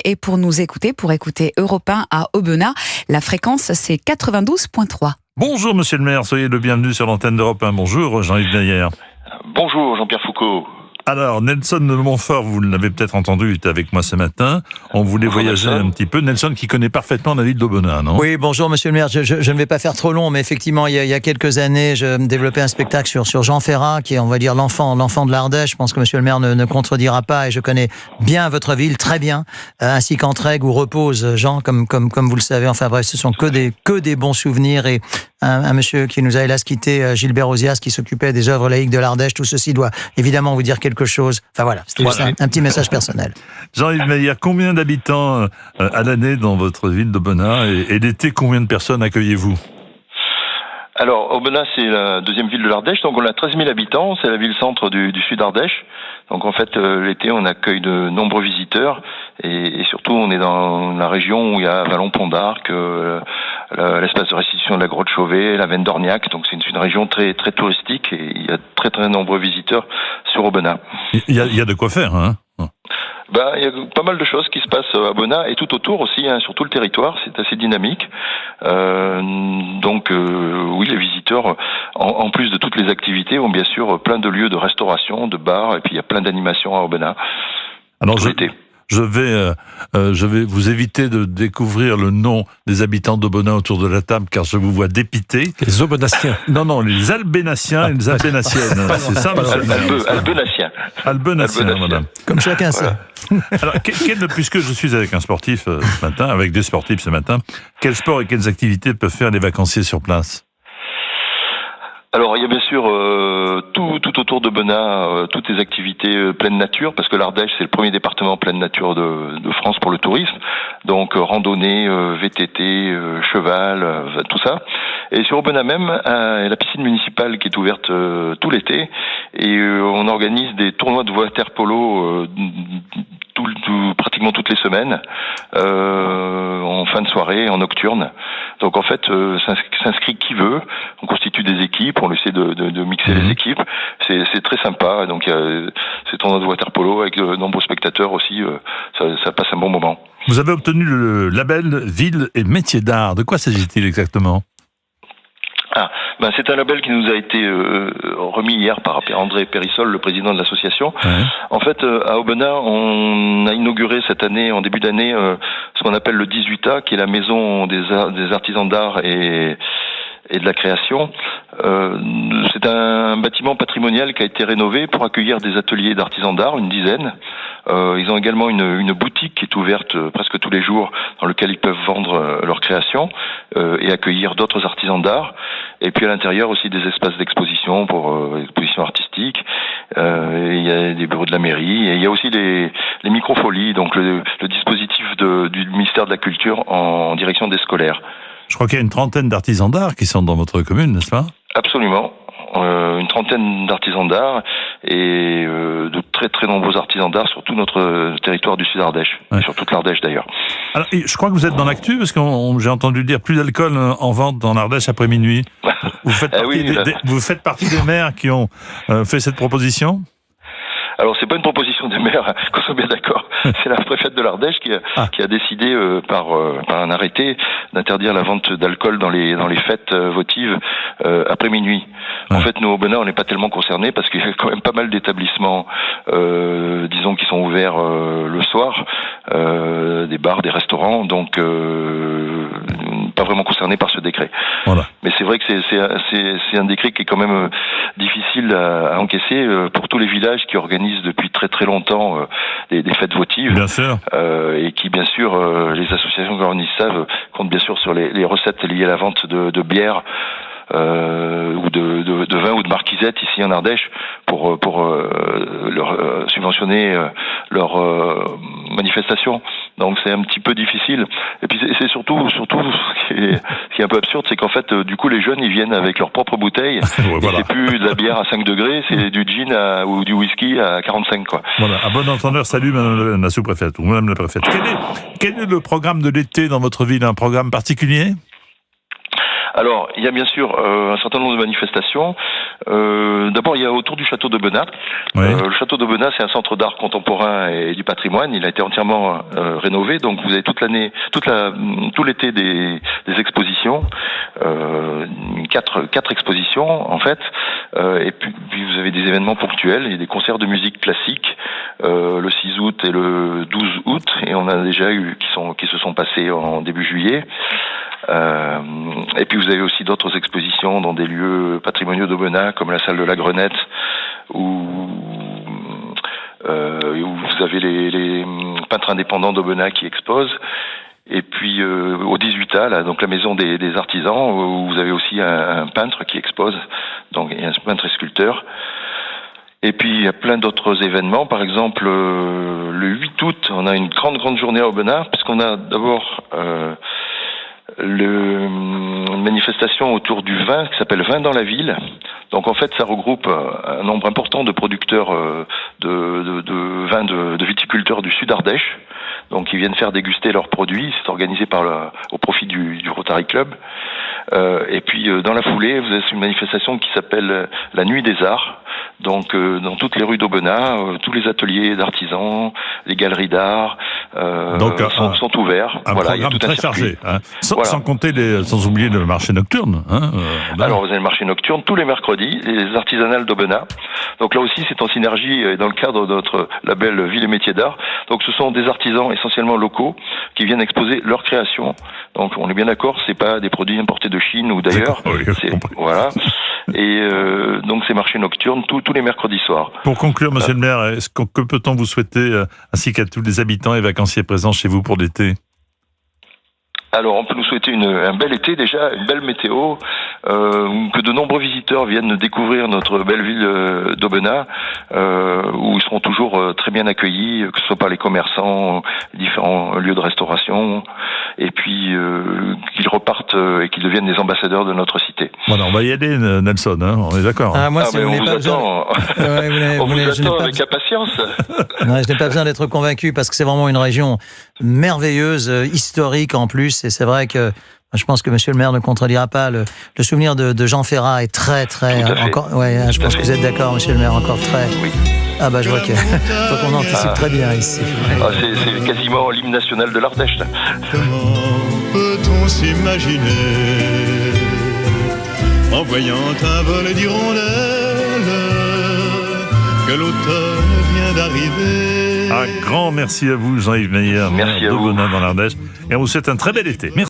et pour nous écouter, pour écouter Europe 1 à Aubenas. La fréquence, c'est 92.3. Bonjour Monsieur le maire, soyez le bienvenu sur l'antenne d'Europe 1. Bonjour Jean-Yves Meyer. Bonjour Jean-Pierre Foucault. Alors, Nelson de Montfort, vous l'avez peut-être entendu, il était avec moi ce matin. On voulait voyager un petit peu. Nelson qui connaît parfaitement la ville d'Aubenas, non ? Oui, bonjour Monsieur le maire. Je ne vais pas faire trop long, mais effectivement, il y a quelques années, je développais un spectacle sur Jean Ferrat, qui est, on va dire, l'enfant de l'Ardèche. Je pense que Monsieur le maire ne contredira pas, et je connais bien votre ville, très bien, ainsi qu'Entraigues où repose Jean, comme vous le savez. Enfin bref, ce sont que des bons souvenirs, et un monsieur qui nous a hélas quitté, Gilbert Ozias, qui s'occupait des œuvres laïques de l'Ardèche. Tout ceci doit évidemment vous dire quelque chose. Enfin voilà, c'était juste un petit message personnel. Jean-Yves Meyer, combien d'habitants à l'année dans votre ville d'Aubenas, et l'été, combien de personnes accueillez-vous ? Alors, Aubenas, c'est la deuxième ville de l'Ardèche, donc on a 13 000 habitants, c'est la ville-centre du sud Ardèche. Donc en fait, l'été, on accueille de nombreux visiteurs, et surtout, on est dans la région où il y a Vallon-Pont d'Arc, l'espace de restitution de la Grotte Chauvet, la Veine d'Orniac, donc c'est une région très, très touristique, et il y a très, très nombreux visiteurs sur Aubenas. Il y a de quoi faire, hein ? Il y a pas mal de choses qui se passent à Aubenas et tout autour aussi, sur tout le territoire, c'est assez dynamique. Oui, les visiteurs, en plus de toutes les activités, ont bien sûr plein de lieux de restauration, de bars, et puis il y a plein d'animations à Aubenas. Alors, je vais vous éviter de découvrir le nom des habitants d'Aubenas autour de la table, car je vous vois dépité. Les Aubenassiens. Non, les Albénassiens et les Albénassiennes. C'est ça, monsieur le maire. Albenassiens, madame. Comme chacun sait. Alors, puisque je suis avec un sportif ce matin, avec des sportifs ce matin, quels sports et quelles activités peuvent faire les vacanciers sur place ? Alors, il y a bien sûr tout autour d'Aubenas, toutes les activités pleine nature, parce que l'Ardèche, c'est le premier département pleine nature de France pour le tourisme. Donc, randonnée, VTT, cheval, tout ça. Et sur Aubenas même, la piscine municipale qui est ouverte tout l'été, et on organise des tournois de water polo pratiquement toutes les semaines, en fin de soirée, en nocturne. Donc en fait, s'inscrit qui veut, on constitue des équipes, on essaie de mixer les équipes, c'est très sympa, donc il y a ces tournois de water polo avec de nombreux spectateurs aussi, ça passe un bon moment. Vous avez obtenu le label Ville et Métiers d'Art, de quoi s'agit-il exactement ? C'est un label qui nous a été remis hier par André Périssol, le président de l'association. Ouais. En fait, à Aubenas, on a inauguré cette année, en début d'année, ce qu'on appelle le 18A, qui est la maison des artisans d'art et de la création. C'est un bâtiment patrimonial qui a été rénové pour accueillir des ateliers d'artisans d'art, une dizaine. Ils ont également une boutique qui est ouverte presque tous les jours, dans laquelle ils peuvent vendre leurs créations et accueillir d'autres artisans d'art. Et puis à l'intérieur aussi des espaces d'exposition pour expositions artistiques. Il y a des bureaux de la mairie, et il y a aussi les microfolies, donc le dispositif du ministère de la Culture en direction des scolaires. Je crois qu'il y a une trentaine d'artisans d'art qui sont dans votre commune, n'est-ce pas ? Absolument. Une trentaine d'artisans d'art et de très très nombreux artisans d'art sur tout notre territoire du Sud-Ardèche, ouais. Sur toute l'Ardèche d'ailleurs. Alors, je crois que vous êtes dans l'actu, parce que j'ai entendu dire plus d'alcool en vente dans l'Ardèche après minuit. Vous faites partie des maires qui ont fait cette proposition ? Alors, c'est pas une proposition des maires, qu'on soit bien d'accord. C'est la préfète de l'Ardèche qui a décidé par un arrêté d'interdire la vente d'alcool dans les fêtes votives après minuit. Ouais. En fait, nous, au Aubenas, on n'est pas tellement concernés parce qu'il y a quand même pas mal d'établissements, disons, qui sont ouverts le soir, des bars, des restaurants, donc pas vraiment concernés par ce décret. Voilà. Mais c'est vrai que c'est un décret qui est quand même difficile à encaisser pour tous les villages qui organisent depuis très très longtemps des fêtes votives. Bien sûr. Et qui, bien sûr, les associations qui organisent ça comptent bien sûr sur les recettes liées à la vente de bière ou de vin ou de marquisette ici en Ardèche pour leur subventionner leur manifestation. Donc c'est un petit peu difficile. Et puis c'est surtout ce qui est un peu absurde, c'est qu'en fait du coup les jeunes ils viennent avec leurs propres bouteilles. Ouais, voilà. C'est plus de la bière à 5 degrés, c'est du gin ou du whisky à 45 quoi. Voilà. À bon entendeur, salut madame la sous-préfète ou madame la préfète. Quel est le programme de l'été dans votre ville, un programme particulier ? Alors, il y a bien sûr un certain nombre de manifestations. D'abord, il y a autour du château d'Aubenas. Oui. Le château d'Aubenas, c'est un centre d'art contemporain et du patrimoine. Il a été entièrement rénové, donc vous avez toute l'année, tout l'été des expositions, quatre expositions en fait. Et puis vous avez des événements ponctuels. Il y a des concerts de musique classique le 6 août et le 12 août, et on a déjà eu qui se sont passés en début juillet. Et puis vous avez aussi d'autres expositions dans des lieux patrimoniaux d'Aubenas, comme la salle de la Grenette, où vous avez les peintres indépendants d'Aubenas qui exposent. Et puis au 18A, là, donc la maison des artisans, où vous avez aussi un peintre qui expose, donc un peintre et sculpteur. Et puis il y a plein d'autres événements. Par exemple, le 8 août, on a une grande journée à Aubenas, puisqu'on a d'abord une manifestation autour du vin qui s'appelle Vin dans la ville. Donc en fait, ça regroupe un nombre important de producteurs de vins de viticulteurs du sud Ardèche, donc qui viennent faire déguster leurs produits. C'est organisé au profit du Rotary Club. Et puis dans la foulée, vous avez une manifestation qui s'appelle la Nuit des Arts. Donc dans toutes les rues d'Aubenas, tous les ateliers d'artisans, les galeries d'art sont ouverts. Un programme très chargé, hein. Sans compter sans oublier le marché nocturne. Hein, alors vous avez le marché nocturne tous les mercredis, les artisanales d'Aubenas. Donc là aussi c'est en synergie dans le cadre de notre label Ville et Métiers d'Art. Donc ce sont des artisans essentiellement locaux qui viennent exposer leurs créations. Donc on est bien d'accord, c'est pas des produits importés de Chine ou d'ailleurs. Oui, voilà. Et donc ces marchés nocturnes tous les mercredis soirs. Pour conclure, monsieur le maire, que peut-on vous souhaiter, ainsi qu'à tous les habitants et vacanciers présents chez vous pour l'été ? Alors, on peut nous souhaiter un bel été déjà, une belle météo, que de nombreux visiteurs viennent découvrir notre belle ville d'Aubenas, où ils seront toujours très bien accueillis, que ce soit par les commerçants, différents lieux de restauration, et puis qu'ils repartent et qu'ils deviennent des ambassadeurs de notre cité. Voilà, on va y aller, Nelson, hein, on est d'accord. Moi, on vous attend. On vous attend avec impatience. Ouais, je n'ai pas besoin d'être convaincu parce que c'est vraiment une région merveilleuse, historique en plus, et c'est vrai que je pense que monsieur le maire ne contredira pas. Le souvenir de Jean Ferrat est très encore. Ouais, je pense que vous êtes d'accord, monsieur le maire, encore très. Oui. Ah bah je vois qu'on anticipe très bien ici. C'est quasiment l'hymne national de l'Ardèche. Là. Comment peut-on s'imaginer en voyant un vol d'hirondelles que l'automne vient d'arriver? Un grand merci à vous, Jean-Yves Meyer, Merci à vous. d'Aubenas dans l'Ardèche, et on vous souhaite un très bel été. Merci.